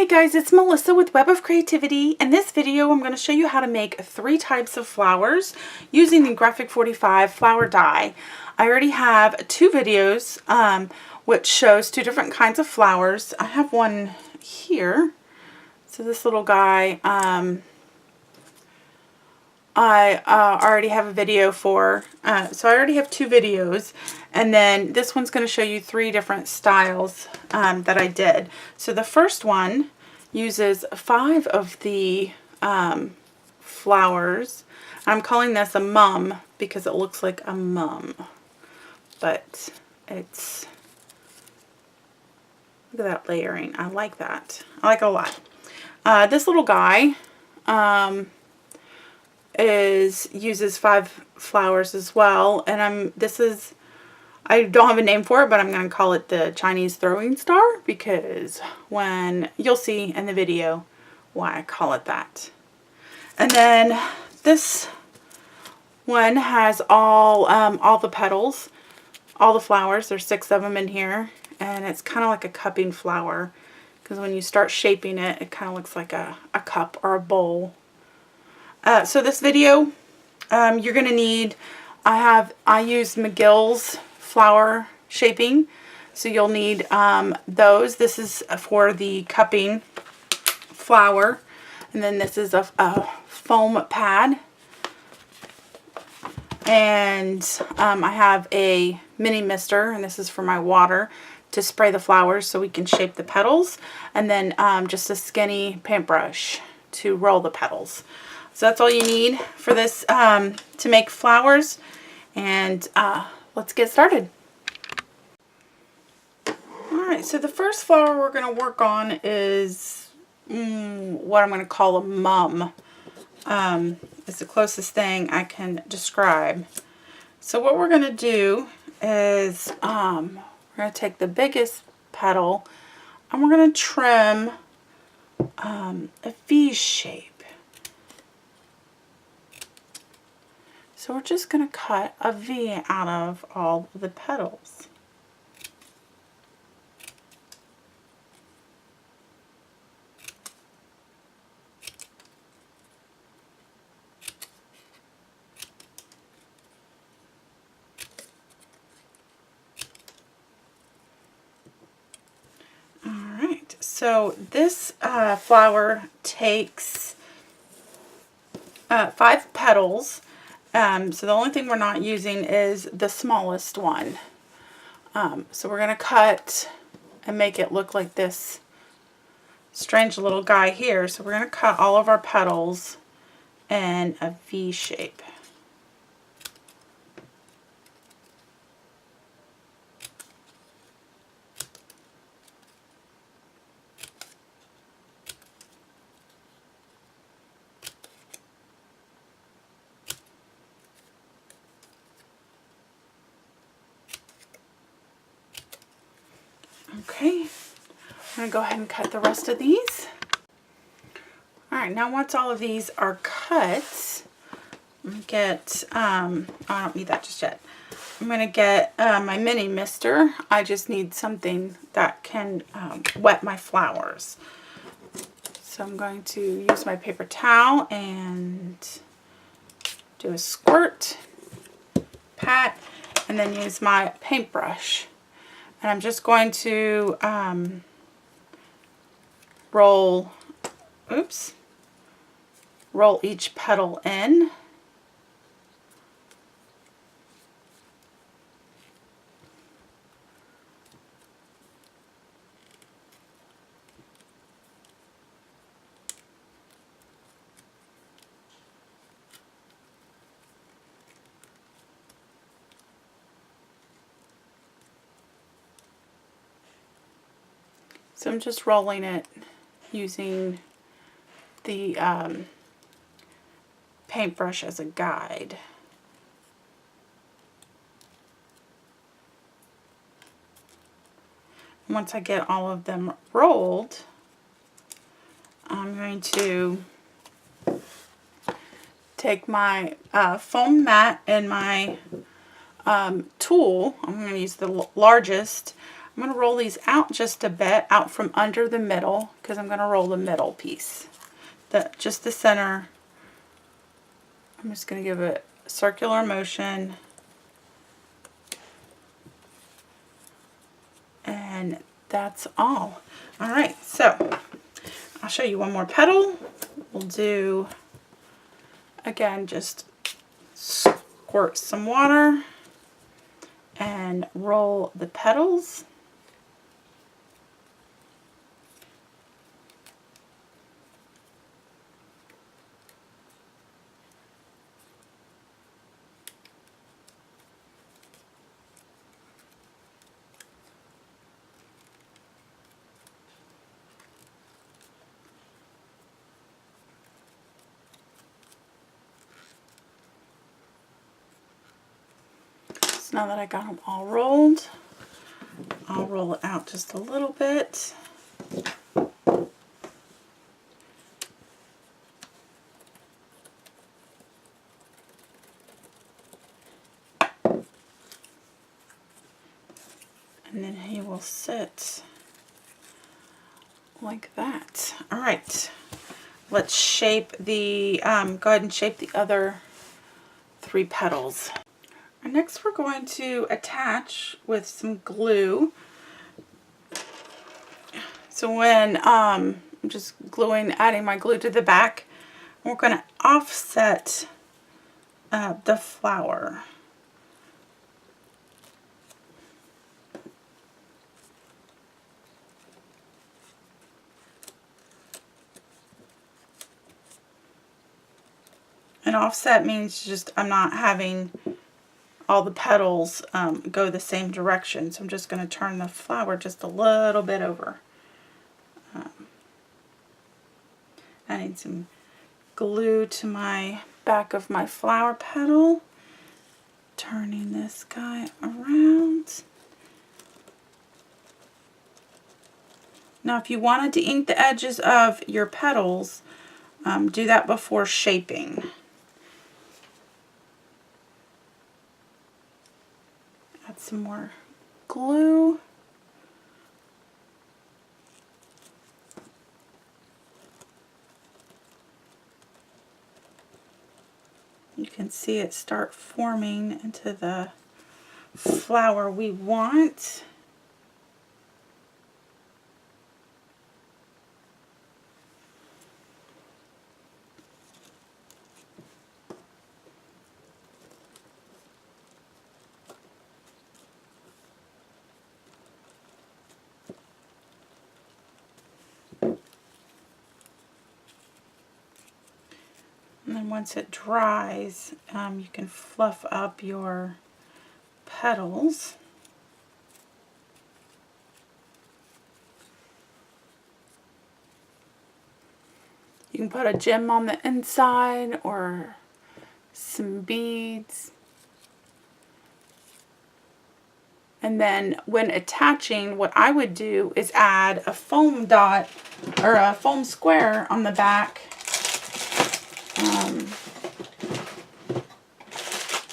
Hey guys, it's Melissa with Web of Creativity. In this video, I'm going to show you how to make 3 types of flowers using the Graphic 45 flower die. I already have 2 videos which shows 2 different kinds of flowers. I have one here. So this little guy, I already have a video for. So I already have 2 videos. And then this one's going to show you 3 different styles that I did. So the first one uses 5 of the flowers. I'm calling this a mum because it looks like a mum. But it's, look at that layering. I like that. I like it a lot. This little guy uses 5 flowers as well. And I don't have a name for it, but I'm going to call it the Chinese throwing star because when you'll see in the video why I call it that. And then this one has all the petals, all the flowers. There's 6 of them in here, and it's kind of like a cupping flower because when you start shaping it, it kind of looks like a cup or a bowl. So this video, you're going to need, I used McGill's flower shaping, so you'll need those. This is for the cupping flower, and then this is a foam pad, and I have a mini mister, and this is for my water to spray the flowers so we can shape the petals, and then just a skinny paintbrush to roll the petals. So that's all you need for this to make flowers, and let's get started. Alright, so the first flower we're going to work on is what I'm going to call a mum. It's the closest thing I can describe. So what we're going to do is we're going to take the biggest petal and we're going to trim a V shape. So we're just going to cut a V out of all the petals. Alright, so this flower takes 5 petals. So the only thing we're not using is the smallest one. So we're going to cut and make it look like this strange little guy here. So we're going to cut all of our petals in a V shape. Okay, I'm going to go ahead and cut the rest of these. Alright, now once all of these are cut, I'm going to get, I don't need that just yet. I'm going to get my mini mister. I just need something that can wet my flowers. So I'm going to use my paper towel and do a squirt, pat, and then use my paintbrush. And I'm just going to roll each petal in. So I'm just rolling it using the paintbrush as a guide. Once I get all of them rolled, I'm going to take my foam mat and my tool. I'm going to use the largest. I'm going to roll these out just a bit, out from under the middle, because I'm going to roll the middle piece. Just the center. I'm just going to give it a circular motion. And that's all. Alright, so I'll show you one more petal. We'll do, again, just squirt some water and roll the petals. Now that I got them all rolled, I'll roll it out just a little bit. And then he will sit like that. All right, let's shape the, go ahead and shape the other 3 petals. And next we're going to attach with some glue. So when I'm just adding my glue to the back, we're going to offset the flower. And offset means just I'm not having all the petals go the same direction. So I'm just going to turn the flower just a little bit over. Adding some glue to my back of my flower petal. Turning this guy around. Now if you wanted to ink the edges of your petals, do that before shaping. Add some more glue. You can see it start forming into the flower we want. And then once it dries, you can fluff up your petals. You can put a gem on the inside or some beads. And then when attaching, what I would do is add a foam dot or a foam square on the back.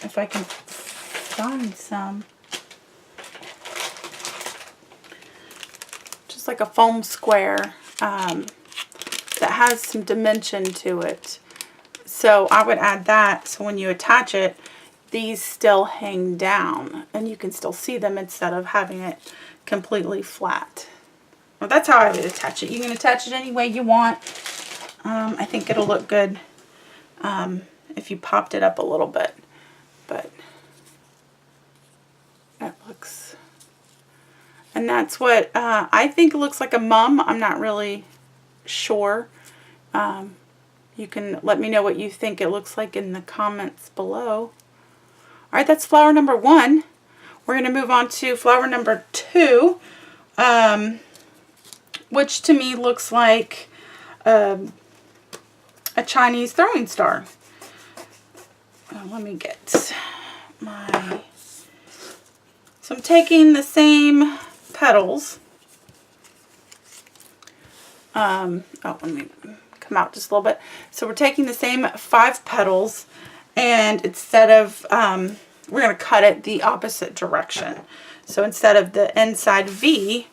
If I can find some. Just like a foam square that has some dimension to it. So I would add that so when you attach it, these still hang down and you can still see them instead of having it completely flat. Well, that's how I would attach it. You can attach it any way you want. I think it'll look good if you popped it up a little bit. But that looks, and that's what I think it looks like a mum. I'm not really sure. You can let me know what you think it looks like in the comments below. Alright, that's flower number 1. We're going to move on to flower number 2, which to me looks like a Chinese throwing star. Let me get my... So I'm taking the same petals. Let me come out just a little bit. So we're taking the same 5 petals, and instead of, we're going to cut it the opposite direction. So instead of the inside V,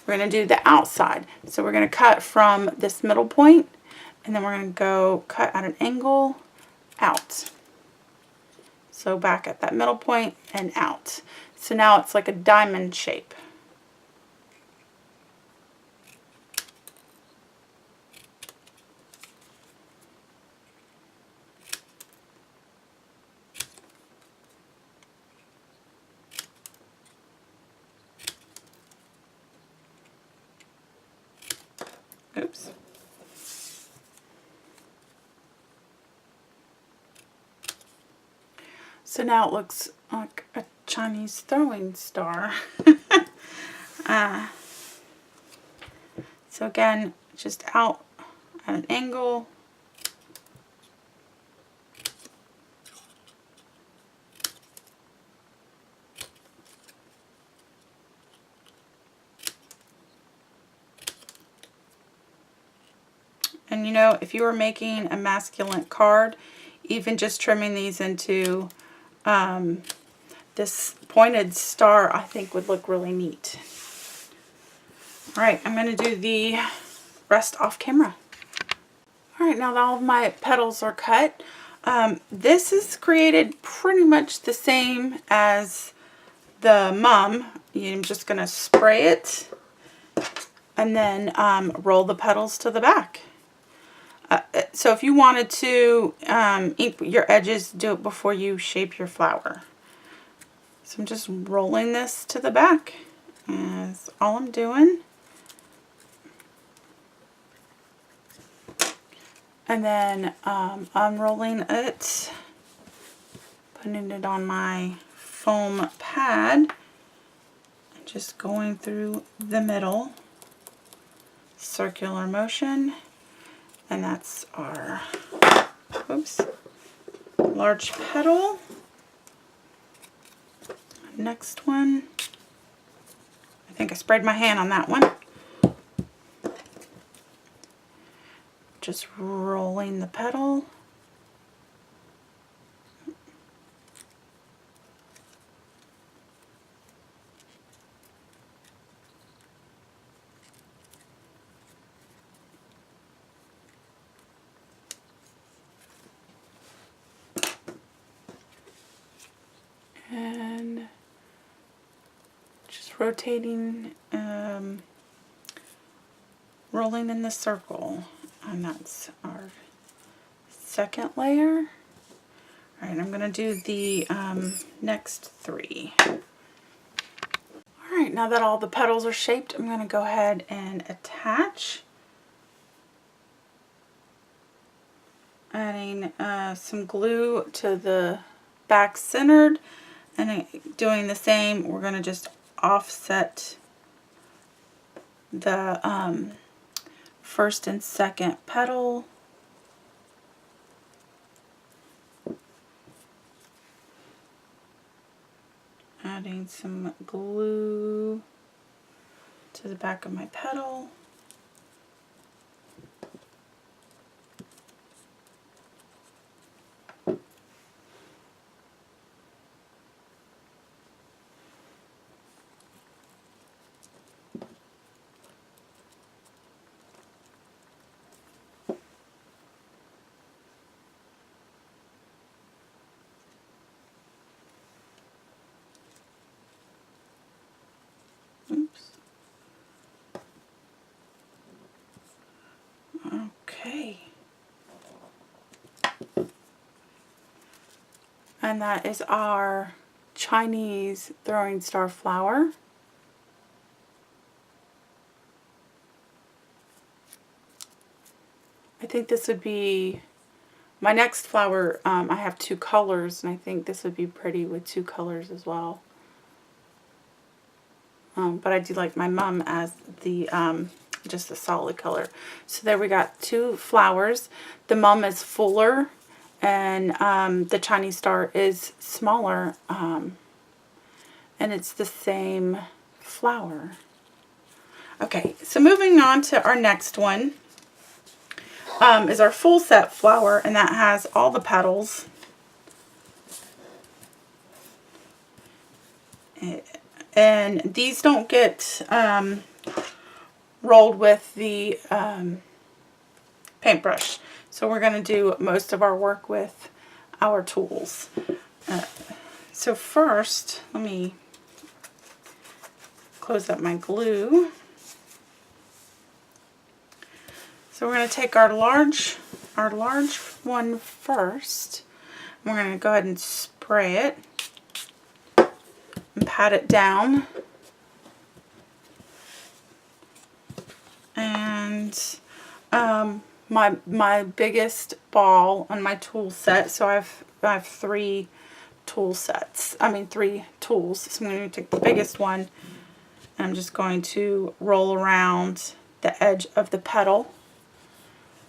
we're going to do the outside. So we're going to cut from this middle point, and then we're going to go cut at an angle out. So back at that middle point and out. So now it's like a diamond shape. Oops. So now it looks like a Chinese throwing star. So again, just out at an angle. And you know, if you were making a masculine card, even just trimming these into this pointed star, I think would look really neat. Alright, I'm going to do the rest off camera. Alright, now that all of my petals are cut, this is created pretty much the same as the mum. I'm just going to spray it and then roll the petals to the back. So if you wanted to ink your edges, do it before you shape your flower. So I'm just rolling this to the back. That's all I'm doing. And then unrolling it, putting it on my foam pad, and just going through the middle, circular motion. And that's our, oops, large petal. Next one. I think I sprayed my hand on that one. Just rolling the petal. And just rotating, rolling in the circle. And that's our second layer. Alright, I'm going to do the next three. Alright, now that all the petals are shaped, I'm going to go ahead and attach. Adding some glue to the back centered, and doing the same, we're going to just offset the first and second petal. Adding some glue to the back of my petal. Oops. Okay. And that is our Chinese throwing star flower. I think this would be my next flower. I have two colors, and I think this would be pretty with two colors as well. But I do like my mum as the just the solid color. So there we got two flowers. The mum is fuller, and the Chinese star is smaller, and it's the same flower. Okay, so moving on to our next one is our full set flower, and that has all the petals. And these don't get rolled with the paintbrush. So we're going to do most of our work with our tools. So first, let me close up my glue. So we're going to take our large one first. We're going to go ahead and spray it and pat it down. And my biggest ball on my tool set, so I have 3 tool sets. I mean 3 tools. So I'm going to take the biggest one and I'm just going to roll around the edge of the petal.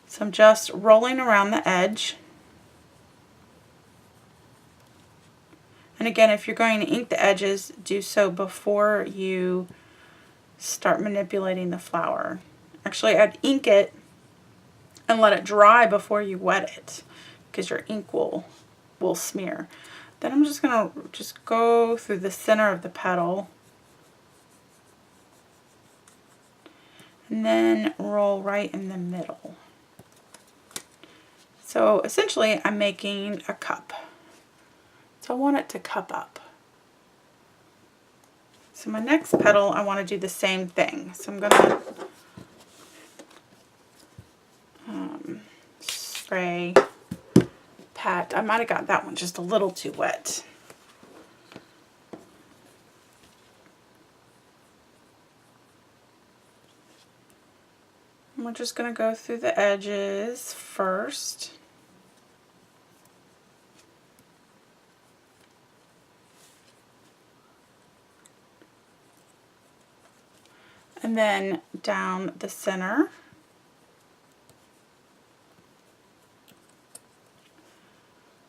So I'm just rolling around the edge. And again, if you're going to ink the edges, do so before you start manipulating the flower. Actually, I'd ink it and let it dry before you wet it, because your ink will smear. Then I'm just going to go through the center of the petal and then roll right in the middle. So essentially I'm making a cup. So I want it to cup up. So my next petal, I want to do the same thing. So I'm going to spray, pat. I might have got that one just a little too wet. And we're just going to go through the edges first. And then down the center.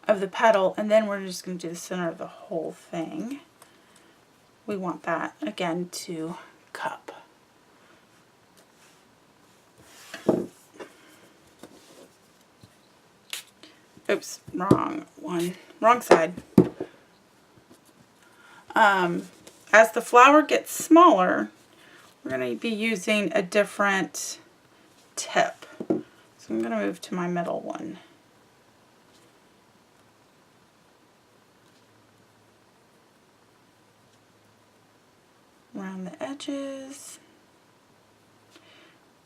Of the petal, and then we're just going to do the center of the whole thing. We want that again to cup. Oops, wrong one, wrong side. As the flower gets smaller, we're going to be using a different tip. So I'm going to move to my middle one. Around the edges,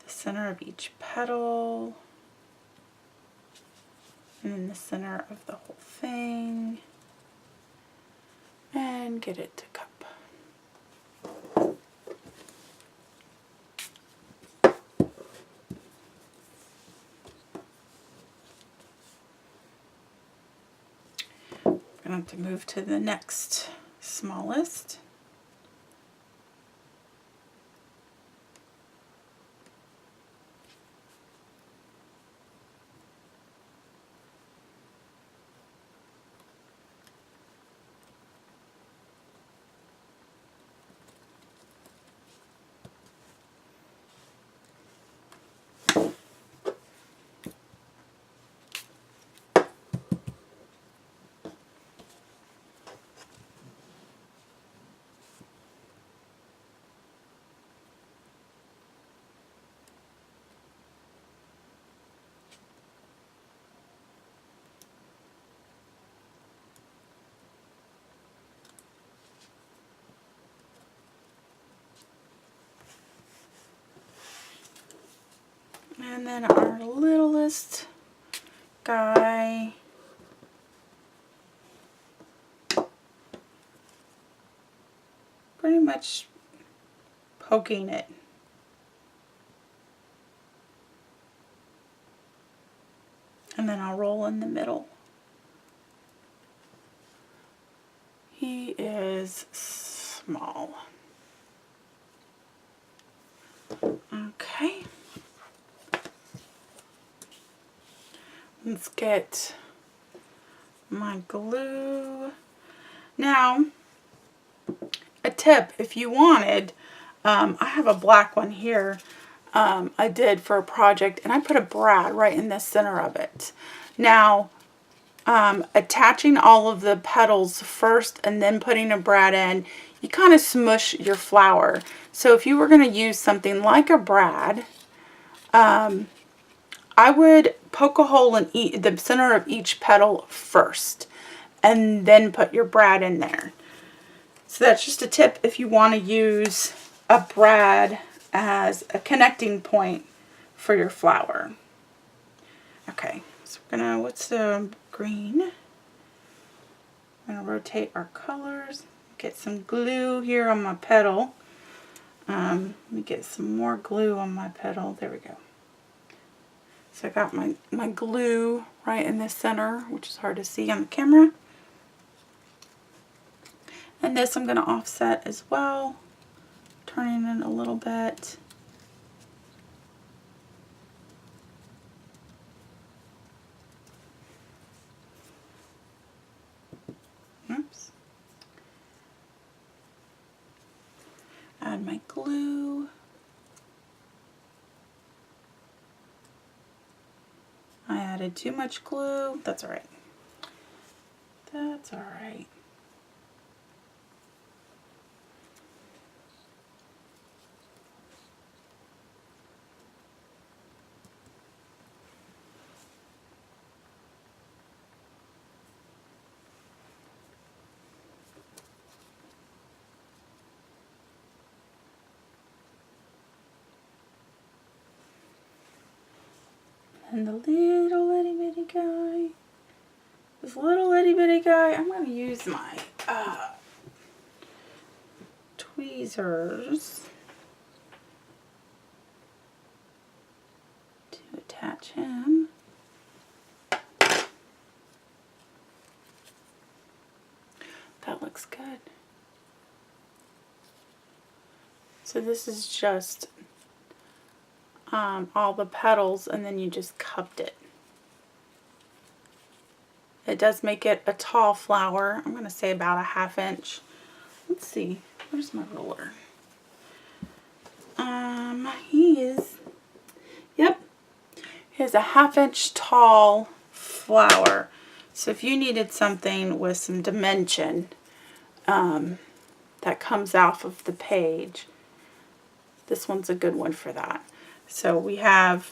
the center of each petal, and then the center of the whole thing, and get it to cup. I'm going to have to move to the next smallest. And then our littlest guy, pretty much poking it. And then I'll roll in the middle. He is small. Okay. Let's get my glue. Now, a tip, if you wanted, I have a black one here I did for a project, and I put a brad right in the center of it. Now, attaching all of the petals first and then putting a brad in, you kind of smush your flower. So if you were going to use something like a brad, I would poke a hole in the center of each petal first and then put your brad in there. So that's just a tip if you want to use a brad as a connecting point for your flower. Okay, so we're gonna, what's the green? I'm gonna rotate our colors. Get some glue here on my petal. Let me get some more glue on my petal. There we go. So I got my glue right in the center, which is hard to see on the camera. And this I'm going to offset as well, turning it a little bit. Oops. Add my glue. I added too much glue. That's all right. That's all right. And the little itty bitty guy, this little itty bitty guy, I'm going to use my tweezers to attach him. That looks good. So this is just all the petals, and then you just cupped it. It does make it a tall flower. I'm going to say about a 1/2 inch. Let's see. Where's my ruler? He is, yep, he has a 1/2 inch tall flower. So if you needed something with some dimension that comes off of the page, this one's a good one for that. So we have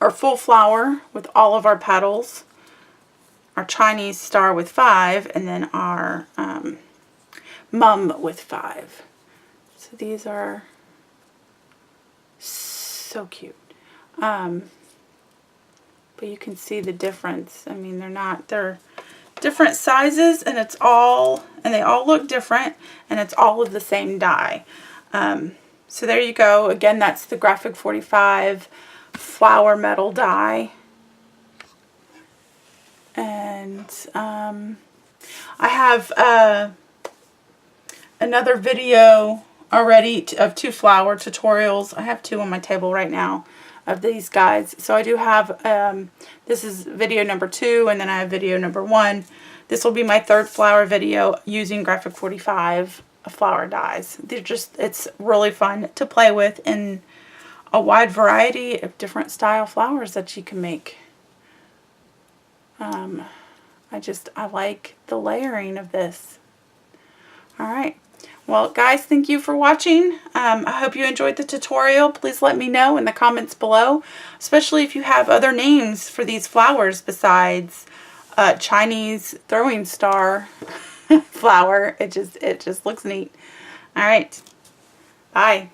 our full flower with all of our petals, our Chinese star with 5, and then our mum with 5. So these are so cute. But you can see the difference. I mean, they're different sizes, and they all look different, and it's all of the same die. So there you go. Again, that's the Graphic 45 flower metal die. And I have another video already of 2 flower tutorials. I have 2 on my table right now of these guys. So I do have, this is video number 2, and then I have video number 1. This will be my 3rd flower video using Graphic 45 flower dies. It's really fun to play with in a wide variety of different style flowers that you can make. I like the layering of this. Alright, well guys, thank you for watching. I hope you enjoyed the tutorial. Please let me know in the comments below, especially if you have other names for these flowers besides Chinese throwing star flower. It just looks neat. Alright, bye.